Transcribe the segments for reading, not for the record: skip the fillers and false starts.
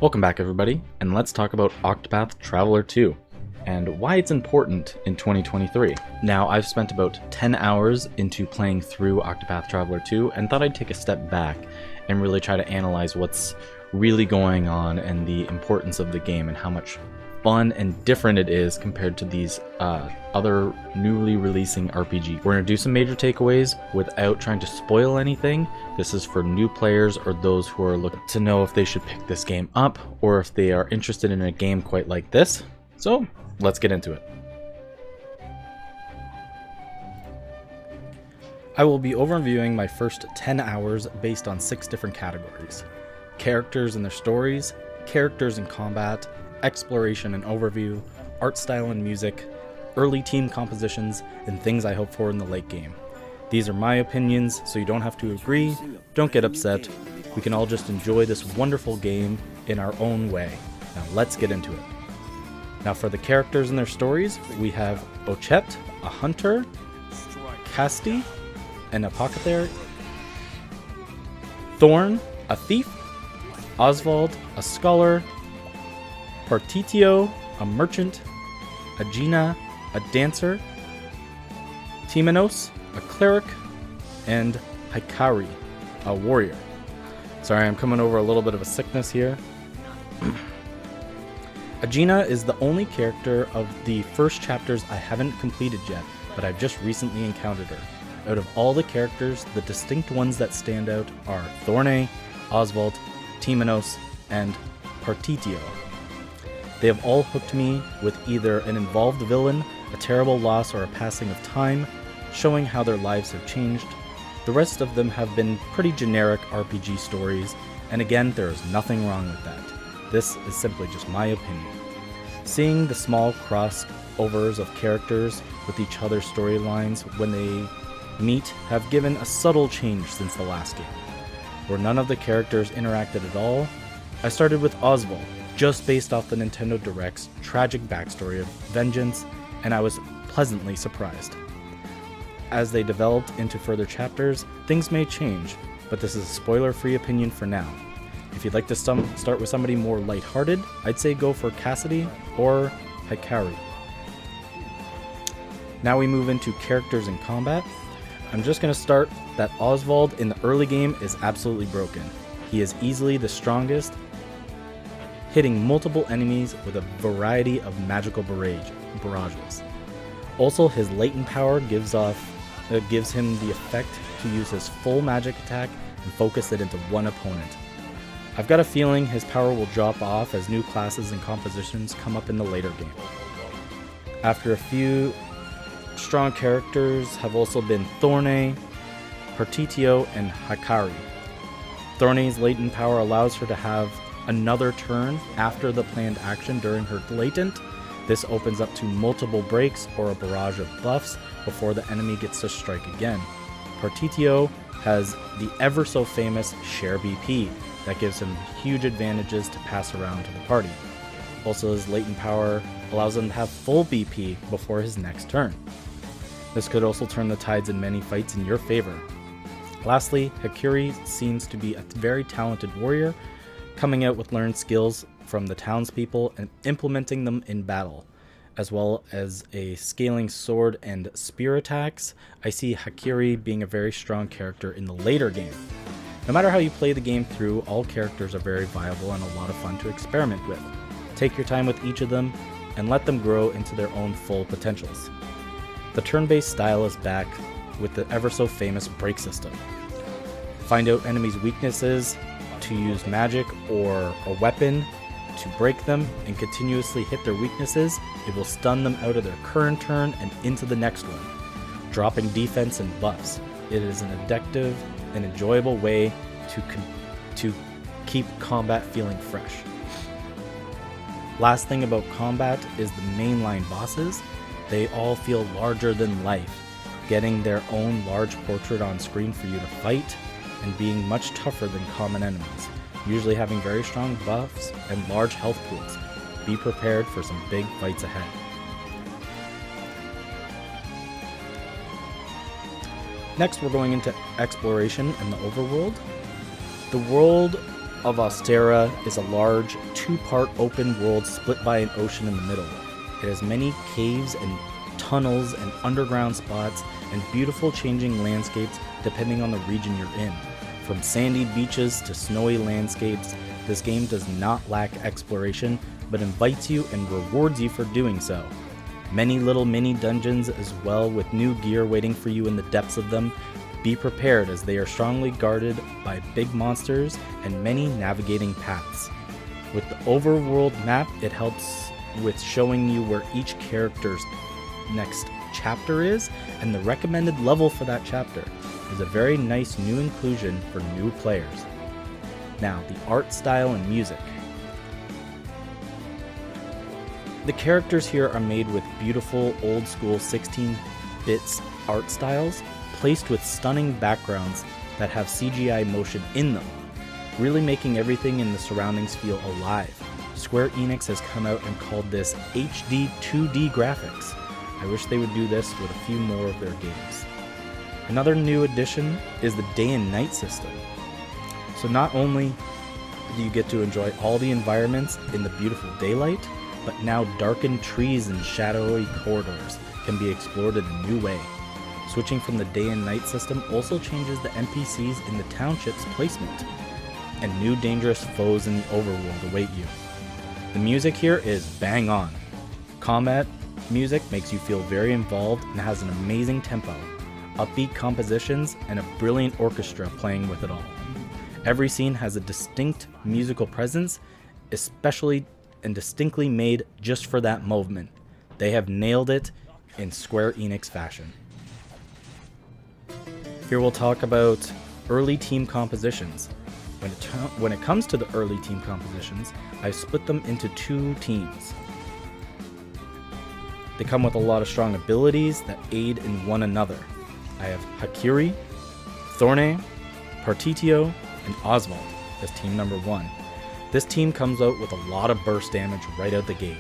Welcome back everybody, and let's talk about Octopath Traveler 2 and why it's important in 2023. Now, I've spent about 10 hours into playing through Octopath Traveler 2 and thought I'd take a step back and really try to analyze what's really going on and the importance of the game and how much fun and different it is compared to these other newly releasing RPGs. We're going to do some major takeaways without trying to spoil anything. This is for new players or those who are looking to know if they should pick this game up or if they are interested in a game quite like this. So let's get into it. I will be overviewing my first 10 hours based on 6 different categories: characters and their stories, characters and combat, exploration and overview, art style and music, early team compositions, and things I hope for in the late game. These are my opinions, so you don't have to agree, don't get upset. We can all just enjoy this wonderful game in our own way. Now let's get into it. Now for the characters and their stories, we have Ochet, a hunter, Casti, an apothecary, Thorn, a thief, Oswald, a scholar, Partitio, a merchant, Agina, a dancer, Timanos, a cleric, and Hikari, a warrior. Sorry, I'm coming over a little bit of a sickness here. Agina is the only character of the first chapters I haven't completed yet, but I've just recently encountered her. Out of all the characters, the distinct ones that stand out are Thorne, Oswald, Timanos, and Partitio. They have all hooked me with either an involved villain, a terrible loss, or a passing of time, showing how their lives have changed. The rest of them have been pretty generic RPG stories, and again, there is nothing wrong with that. This is simply just my opinion. Seeing the small crossovers of characters with each other's storylines when they meet have given a subtle change since the last game, where none of the characters interacted at all. I started with Oswald, just based off the Nintendo Direct's tragic backstory of vengeance, and I was pleasantly surprised. As they developed into further chapters, things may change, but this is a spoiler-free opinion for now. If you'd like to start with somebody more lighthearted, I'd say go for Cassidy or Hikari. Now we move into characters and combat. I'm just going to start that Oswald in the early game is absolutely broken. He is easily the strongest, hitting multiple enemies with a variety of magical barrages. Also, his latent power gives him the effect to use his full magic attack and focus it into one opponent. I've got a feeling his power will drop off as new classes and compositions come up in the later game. After a few strong characters have also been Thorne, Partitio, and Hikari. Thorne's latent power allows her to have another turn after the planned action during her latent. This opens up to multiple breaks or a barrage of buffs before the enemy gets to strike again. Partitio has the ever so famous share BP that gives him huge advantages to pass around to the party. Also, his latent power allows him to have full BP before his next turn. This could also turn the tides in many fights in your favor. Lastly, Hikari seems to be a very talented warrior, coming out with learned skills from the townspeople and implementing them in battle, as well as a scaling sword and spear attacks. I see Hikari being a very strong character in the later game. No matter how you play the game through, all characters are very viable and a lot of fun to experiment with. Take your time with each of them and let them grow into their own full potentials. The turn-based style is back with the ever so famous break system. Find out enemies' weaknesses to use magic or a weapon to break them and continuously hit their weaknesses. It will stun them out of their current turn and into the next one, dropping defense and buffs. It is an addictive and enjoyable way to keep combat feeling fresh. Last thing about combat is the mainline bosses. They all feel larger than life, getting their own large portrait on screen for you to fight and being much tougher than common enemies, usually having very strong buffs and large health pools. Be prepared for some big fights ahead. Next, we're going into exploration and the overworld. The world of Ostera is a large, two-part open world split by an ocean in the middle. It has many caves and tunnels and underground spots and beautiful changing landscapes depending on the region you're in. From sandy beaches to snowy landscapes, this game does not lack exploration, but invites you and rewards you for doing so. Many little mini dungeons as well, with new gear waiting for you in the depths of them. Be prepared, as they are strongly guarded by big monsters and many navigating paths. With the overworld map, it helps with showing you where each character's next chapter is and the recommended level for that chapter. Is a very nice new inclusion for new players. Now, the art style and music. The characters here are made with beautiful old school 16-bit art styles, placed with stunning backgrounds that have CGI motion in them, really making everything in the surroundings feel alive. Square Enix has come out and called this HD 2D graphics. I wish they would do this with a few more of their games. Another new addition is the day and night system. So not only do you get to enjoy all the environments in the beautiful daylight, but now darkened trees and shadowy corridors can be explored in a new way. Switching from the day and night system also changes the NPCs in the township's placement, and new dangerous foes in the overworld await you. The music here is bang on. Combat music makes you feel very involved and has an amazing tempo, upbeat compositions, and a brilliant orchestra playing with it all. Every scene has a distinct musical presence, especially and distinctly made just for that moment. They have nailed it in Square Enix fashion. Here we'll talk about early team compositions. When it comes to the early team compositions, I've split them into two teams. They come with a lot of strong abilities that aid in one another. I have Hakiri, Thorne, Partitio, and Oswald as team number 1. This team comes out with a lot of burst damage right out the gate,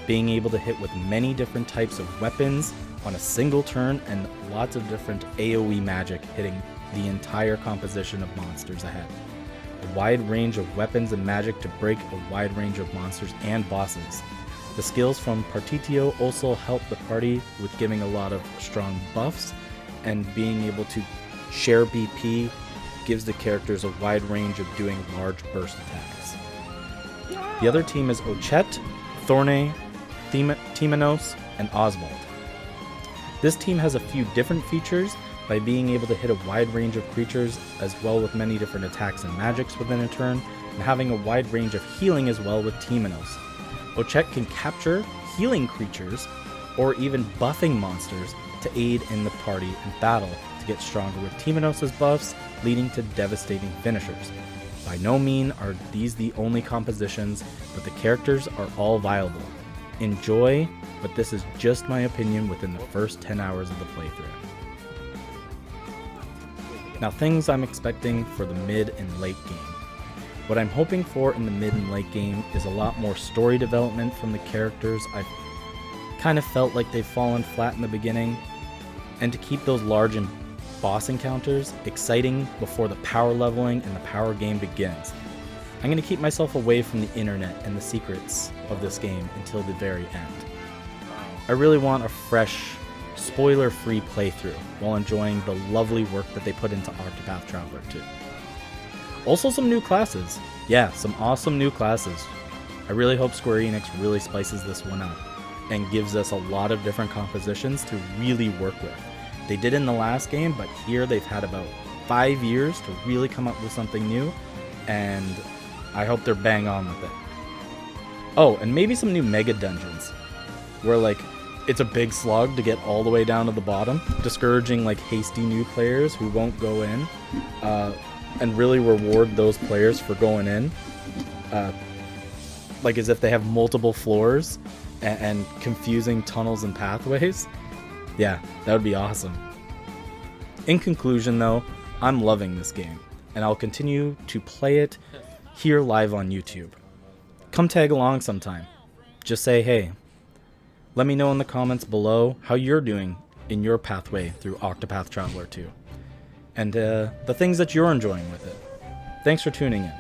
being able to hit with many different types of weapons on a single turn and lots of different AoE magic hitting the entire composition of monsters ahead. A wide range of weapons and magic to break a wide range of monsters and bosses. The skills from Partitio also help the party with giving a lot of strong buffs, and being able to share BP gives the characters a wide range of doing large burst attacks. The other team is Ochet, Thorne, Timanos, and Oswald. This team has a few different features by being able to hit a wide range of creatures as well with many different attacks and magics within a turn, and having a wide range of healing as well with Timanos. Ochet can capture healing creatures or even buffing monsters to aid in the party and battle to get stronger with Timanos' buffs, leading to devastating finishers. By no means are these the only compositions, but the characters are all viable. Enjoy, but this is just my opinion within the first 10 hours of the playthrough. Now, things I'm expecting for the mid and late game. What I'm hoping for in the mid and late game is a lot more story development from the characters. I've kind of felt like they've fallen flat in the beginning, and to keep those large and boss encounters exciting before the power leveling and the power game begins. I'm going to keep myself away from the internet and the secrets of this game until the very end. I really want a fresh, spoiler-free playthrough while enjoying the lovely work that they put into Octopath Traveler 2. Also some new classes. Yeah, some awesome new classes. I really hope Square Enix really spices this one up and gives us a lot of different compositions to really work with. They did in the last game, but here they've had about 5 years to really come up with something new, and I hope they're bang on with it. Oh, and maybe some new mega dungeons, where like it's a big slog to get all the way down to the bottom, discouraging like hasty new players who won't go in, and really reward those players for going in, like as if they have multiple floors and confusing tunnels and pathways. Yeah, that would be awesome. In conclusion though, I'm loving this game, and I'll continue to play it here live on YouTube. Come tag along sometime. Just say hey. Let me know in the comments below how you're doing in your pathway through Octopath Traveler 2, and the things that you're enjoying with it. Thanks for tuning in.